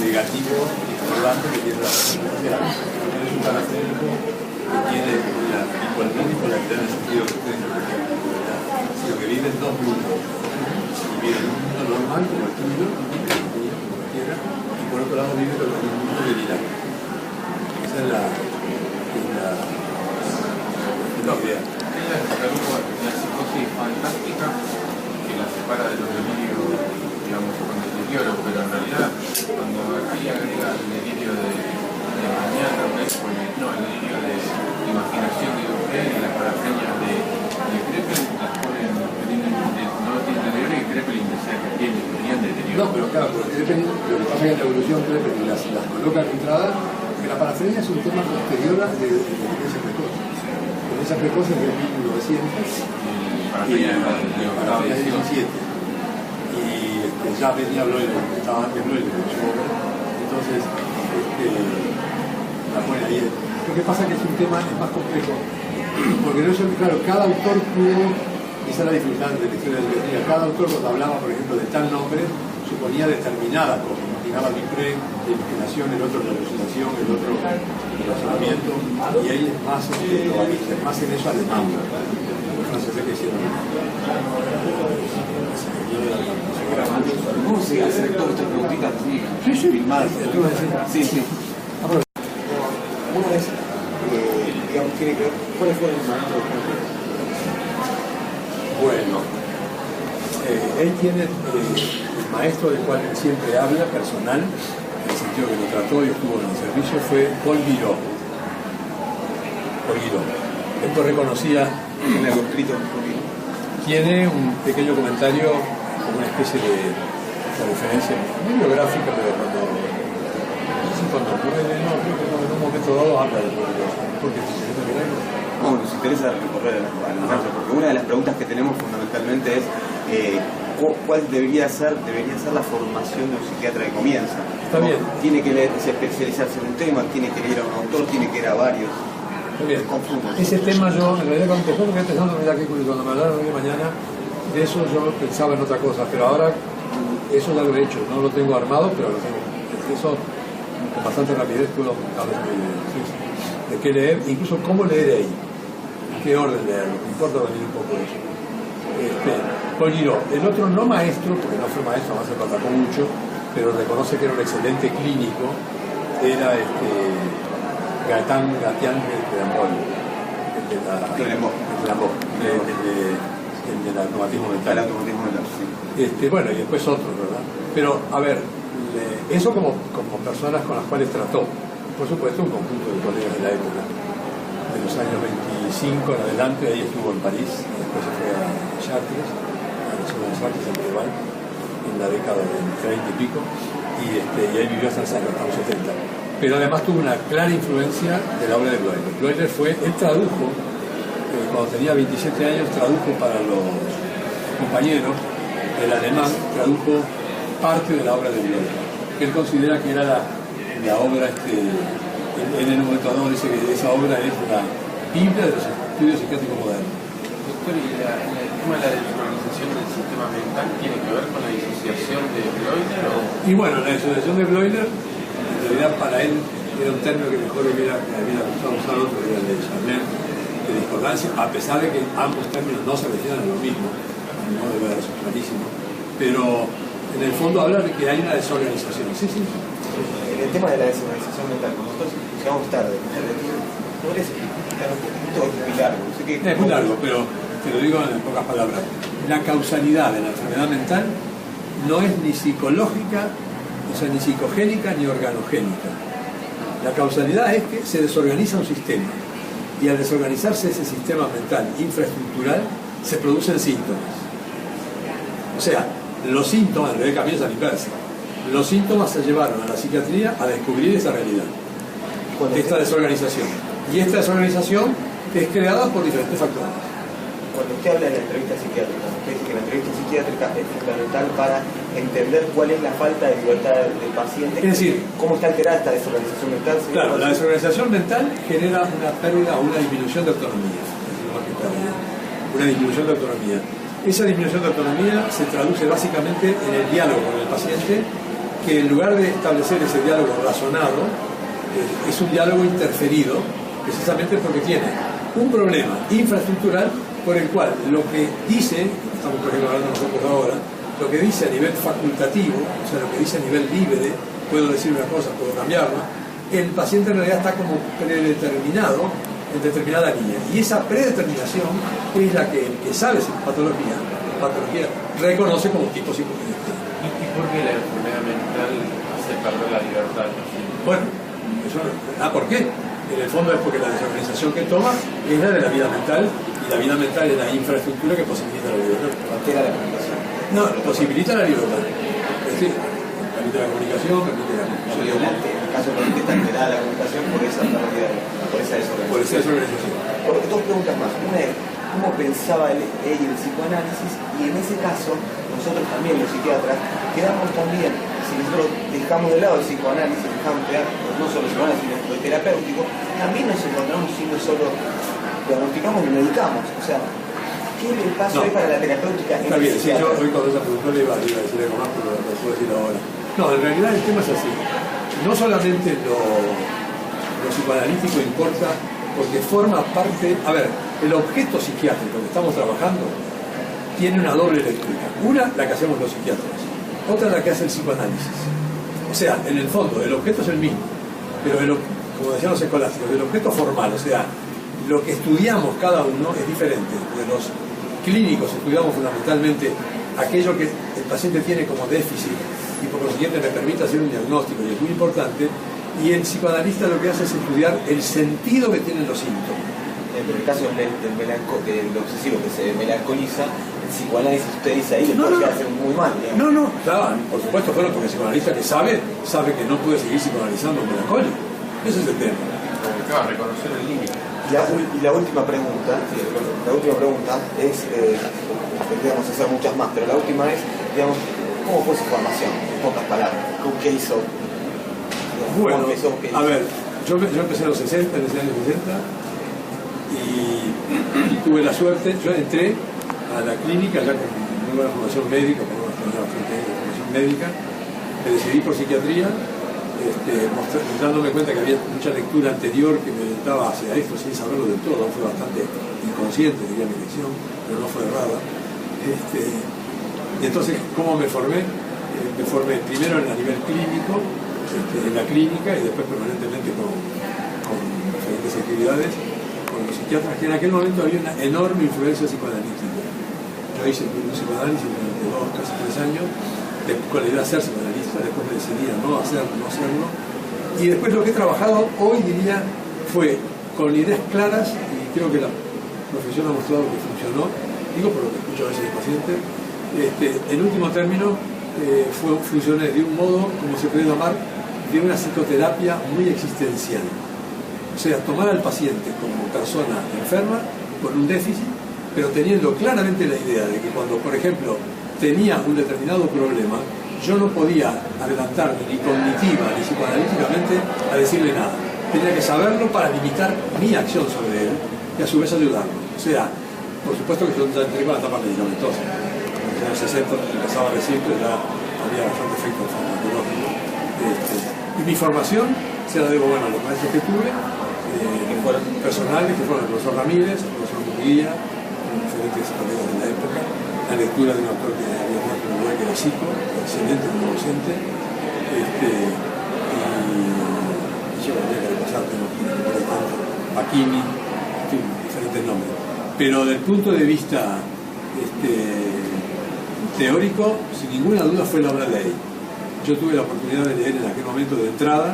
negativo discordante que tiene la persona. Es un parafrénico que tiene la igualdad y polaridad en el sentido que ustedes no tienen igualdad, sino que vive en dos mundos. Y vive en un mundo normal como el tuyo, como cualquiera, y por otro lado vive en un mundo delirante. Esa es la idea. La psicosis fantástica que la separa de los delirios, digamos, con el deterioro, pero en realidad cuando ahí agrega el delirio de mañana, el delirio de imaginación de usted y las parafrenias de Krepelin las ponen, no tienen deterioro y Krepelin desea que tenían deterioro. No, pero claro, porque Krepelin, lo que pasa es que en la evolución Krepelin las coloca en entrada, porque la parafrenia es un tema posterior de inteligencia precoz. Inteligencia precoz es de 1900 y parafrenia de 17. Y ya venía Bloiler, estaba antes Bloiler, entonces la pone ahí. Lo que pasa es que es un tema más complejo, porque no es, claro, cada autor pudo, esa es la dificultad de la historia de la teoría, cada autor cuando hablaba, por ejemplo, de tal nombre, suponía determinada cosa, imaginaba Dupré de imaginación, el otro de alucinación, el otro de razonamiento, y ahí es más globalista, es más en eso alemán, los franceses que hicieron. ¿Cómo se hace todas estas preguntitas así? Sí, filmadas. Sí, sí. Una vez, digamos, tiene que ver, ¿cuáles fueron los maestros? Bueno, él tiene el maestro del cual él siempre habla, personal, en el sentido que lo trató y estuvo en el servicio, fue Paul Guiraud. Él lo reconocía. ¿Tiene algo escrito? Tiene un pequeño comentario, como una especie de referencia, muy biográfica, pero cuando muere, no, creo que en un momento dado habla de Paul Guiraud. Porque no, nos interesa recorrer a la marcha, porque una de las preguntas que tenemos fundamentalmente es ¿cuál debería ser la formación de un psiquiatra que comienza? Está bien. Tiene que especializarse en un tema, tiene que leer a un autor, tiene que ir a varios. Está bien. Ese tema yo, en realidad, cuando me quedé pensando, mira qué curioso, cuando me hablaron hoy de mañana, de eso yo pensaba en otra cosa, pero ahora eso ya lo he hecho, no lo tengo armado, pero lo tengo. Eso con bastante rapidez puedo darles una idea. De qué leer, incluso cómo leer ahí, en qué orden leerlo, me importa venir un poco de eso. Paul Guiraud, el otro no maestro, porque no fue maestro, más se lo atacó mucho, pero reconoce que era un excelente clínico, era Gaetán de Amol, el de la automatismo mental. Bueno, y después otros, ¿verdad? Pero, a ver, eso como personas con las cuales trató. Por supuesto, un conjunto de colegas de la época, de los años 25 en adelante. Ahí estuvo en París, después se fue a Chartres, a la zona de Chartres, en Preval, en la década del 30 y pico, y ahí vivió hasta los 70. Pero además tuvo una clara influencia de la obra de Bloiler. Bloiler él tradujo, cuando tenía 27 años, tradujo para los compañeros del alemán, tradujo parte de la obra de Bloiler, que él considera que era la obra, en el momento dado dice que esa obra es la Biblia de los estudios psiquiátricos modernos. Doctor, ¿y el tema de la desorganización del sistema mental tiene que ver con la disociación de Bloiler? Y bueno, la disociación de Bloiler, en realidad para él era un término que mejor hubiera gustado usar otro, que era el de Charlet, de discordancia, a pesar de que ambos términos no se refieren a lo mismo, no debe haber eso clarísimo, pero en el fondo habla de que hay una desorganización. Sí. El tema de la desorganización mental, como nosotros llegamos tarde, ¿podrías explicar un poquito? Es muy largo. Es muy largo, pero te lo digo en pocas palabras. La causalidad de la enfermedad mental no es ni psicológica, o sea, ni psicogénica ni organogénica. La causalidad es que se desorganiza un sistema, y al desorganizarse ese sistema mental infraestructural se producen síntomas. O sea, los síntomas, en realidad cambian a la inversa. Los síntomas se llevaron a la psiquiatría a descubrir esa realidad, esta desorganización. Y esta desorganización es creada por diferentes factores. Cuando usted habla de la entrevista psiquiátrica, usted dice que la entrevista psiquiátrica es fundamental para entender cuál es la falta de libertad del paciente. Es decir, cómo está alterada esta desorganización mental. Claro, la desorganización mental genera una pérdida o una disminución de autonomía. Una disminución de autonomía. Esa disminución de autonomía se traduce básicamente en el diálogo con el paciente que en lugar de establecer ese diálogo razonado, es un diálogo interferido, precisamente porque tiene un problema infraestructural por el cual lo que dice, estamos por ejemplo hablando nosotros ahora, lo que dice a nivel facultativo, o sea, lo que dice a nivel libre, puedo decir una cosa, puedo cambiarla, el paciente en realidad está como predeterminado en determinada línea. Y esa predeterminación es la que el que sabe patología reconoce como tipo psicológico. ¿Y por qué la enfermedad mental hace perder la libertad? Bueno, ¿por qué? En el fondo es porque la desorganización que toma es la de la vida mental, y la vida mental es la infraestructura que posibilita la libertad. Altera la comunicación. No, posibilita la libertad. Es decir, permite la comunicación, permite la comunicación. En el caso de que está alterada la comunicación por esa pérdida, por esa desorganización. Por esa desorganización. Dos preguntas más. Una es, ¿cómo pensaba él el psicoanálisis? Y en ese caso, nosotros también, los psiquiatras, quedamos también, si nosotros dejamos de lado el psicoanálisis, dejamos de lado no solo el psicoanálisis, sino el terapéutico, también nos encontramos siendo solo diagnosticamos y medicamos. O sea, ¿qué es el paso ahí para la terapéutica? Está bien, sí, yo hoy cuando esa pregunta le iba a decir algo más, pero lo puedo decir ahora. No, en realidad el tema es así. No solamente lo psicoanalítico importa porque forma parte... A ver, el objeto psiquiátrico que estamos trabajando tiene una doble lectura. Una, la que hacemos los psiquiatras. Otra, la que hace el psicoanálisis. O sea, en el fondo, el objeto es el mismo. Pero, como decían los escolásticos, el objeto formal, o sea, lo que estudiamos cada uno es diferente. De los clínicos estudiamos fundamentalmente aquello que el paciente tiene como déficit y por lo siguiente me permite hacer un diagnóstico, y es muy importante. Y el psicoanalista lo que hace es estudiar el sentido que tienen los síntomas. En el caso del obsesivo que se melancoliza, el psicoanálisis, usted dice ahí, le puede hacer muy mal. Digamos. No, claro, por supuesto, pero porque el psicoanalista que sabe que no puede seguir psicoanalizando un melancólico. Ese es el tema. Claro, reconocer el límite. Y la última pregunta es, podríamos hacer muchas más, pero la última es, digamos, ¿cómo fue su formación? En pocas palabras, ¿qué hizo? Bueno, a ver, yo empecé en los 60, en los años 60, y tuve la suerte, yo entré a la clínica ya con muy buena formación médica, con una formación médica, me decidí por psiquiatría, dándome cuenta que había mucha lectura anterior que me orientaba hacia esto sin saberlo del todo. Fue bastante inconsciente, diría mi elección, pero no fue errada. Y entonces, ¿cómo me formé? Me formé primero a nivel clínico, en la clínica, y después permanentemente con diferentes actividades con los psiquiatras, que en aquel momento había una enorme influencia psicoanalítica. Yo hice un psicoanálisis durante casi 3 años, con la idea de ser psicoanalista, después me decidí a no hacerlo, y después lo que he trabajado hoy, diría, fue con ideas claras, y creo que la profesión ha mostrado que funcionó, digo por lo que escucho a veces de pacientes, en último término, funcioné de un modo, como se puede llamar, de una psicoterapia muy existencial. O sea, tomar al paciente como persona enferma, con un déficit, pero teniendo claramente la idea de que cuando, por ejemplo, tenía un determinado problema, yo no podía adelantarme ni cognitiva ni psicoanalíticamente a decirle nada. Tenía que saberlo para limitar mi acción sobre él y a su vez ayudarlo. O sea, por supuesto que yo ya entré con la etapa medicamentosa. En los años 60 empezaba recién, pero ya había bastante efecto farmacológico. Y mi formación se la debo, a los maestros que tuve, que fueron personales, que fueron el profesor Ramírez, el profesor Murguía, diferentes colegas de la época, la lectura de un autor que había muerto en Uruguay, que era Zico, excelente como docente, y yo tenía que repasar, tengo que recordar tanto, Paquini, en fin, diferentes nombres. Pero del punto de vista teórico, sin ninguna duda fue la obra de ahí. Yo tuve la oportunidad de leer en aquel momento de entrada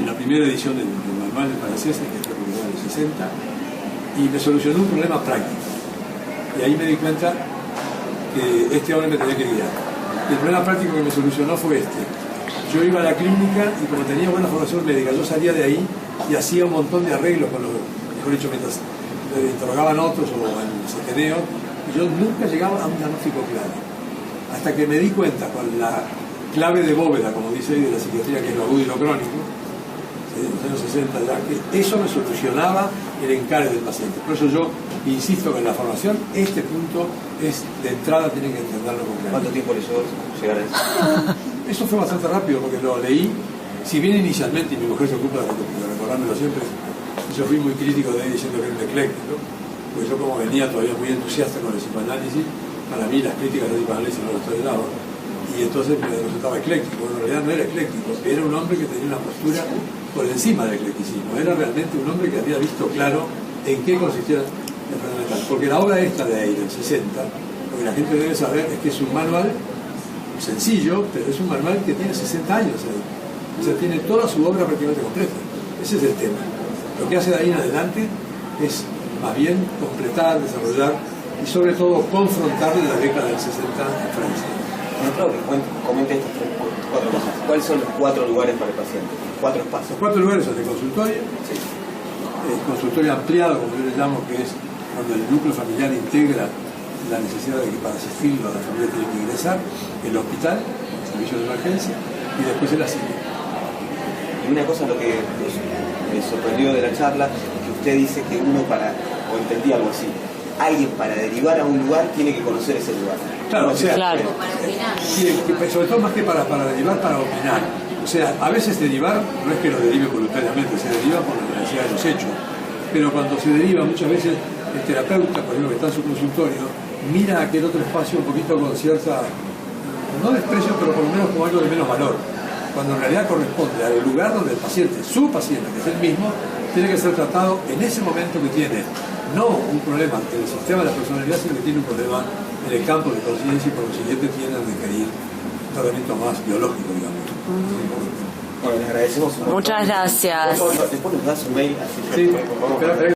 la primera edición del manual de franceses, que fue publicado en el 60, y me solucionó un problema práctico. Y ahí me di cuenta que este hombre me tenía que guiar. Y el problema práctico que me solucionó fue este. Yo iba a la clínica y como tenía buena formación médica, yo salía de ahí y hacía un montón de arreglos con los, mejor dicho, mientras interrogaban otros o en los ateneos, y yo nunca llegaba a un diagnóstico claro. Hasta que me di cuenta con la clave de bóveda, como dice ahí, de la psiquiatría, que es lo agudo y lo crónico, en los años 60 ya, que eso me solucionaba el encare del paciente. Por eso yo insisto que en la formación este punto es, de entrada, tienen que entenderlo con claridad. ¿Cuánto tiempo le llevó llegar a eso? eso fue bastante rápido porque lo leí, si bien inicialmente, y mi mujer se ocupa de recordármelo siempre, yo fui muy crítico de él diciendo que era un ecléctico, pues yo como venía todavía muy entusiasta con el psicoanálisis, para mí las críticas del psicoanálisis no las estoy de lado, y entonces me resultaba ecléctico. Bueno, en realidad no era ecléctico, era un hombre que tenía una postura por encima del eclecticismo, era realmente un hombre que había visto claro en qué consistía el fundamental, porque la obra esta de ahí, del 60, lo que la gente debe saber es que es un manual sencillo, pero es un manual que tiene 60 años ahí. O sea, tiene toda su obra prácticamente completa. Ese es el tema. Lo que hace de ahí en adelante es más bien completar, desarrollar y sobre todo confrontar la década del 60 en Francia. Ejemplo, que comente estas cuatro cosas. ¿Cuáles son los 4 lugares para el paciente? 4 espacios. Los 4 lugares son de consultorio, consultorio ampliado, como yo le llamo, que es cuando el núcleo familiar integra la necesidad de que para asistirlo a la familia tiene que ingresar, el hospital, el servicio de emergencia, y después el asilo. Y una cosa, lo que me sorprendió de la charla, que usted dice que uno o entendí algo así, alguien para derivar a un lugar tiene que conocer ese lugar. Claro, o sea, Claro. sí, sobre todo más que para derivar, para opinar. O sea, a veces derivar no es que lo derive voluntariamente, se deriva por la necesidad de los hechos. Pero cuando se deriva, muchas veces el terapeuta, por ejemplo, que está en su consultorio, mira aquel otro espacio un poquito con cierta, no desprecio, pero por lo menos con algo de menos valor. Cuando en realidad corresponde al lugar donde el paciente, su paciente, que es el mismo, tiene que ser tratado en ese momento que tiene, no un problema ante el sistema de la personalidad, sino que tiene un problema en el campo de conciencia y por lo siguiente tiene a requerir un tratamiento más biológico, digamos. Bueno, les agradecemos. Muchas gracias. Después nos da su mail, así Sí, que vamos a espera,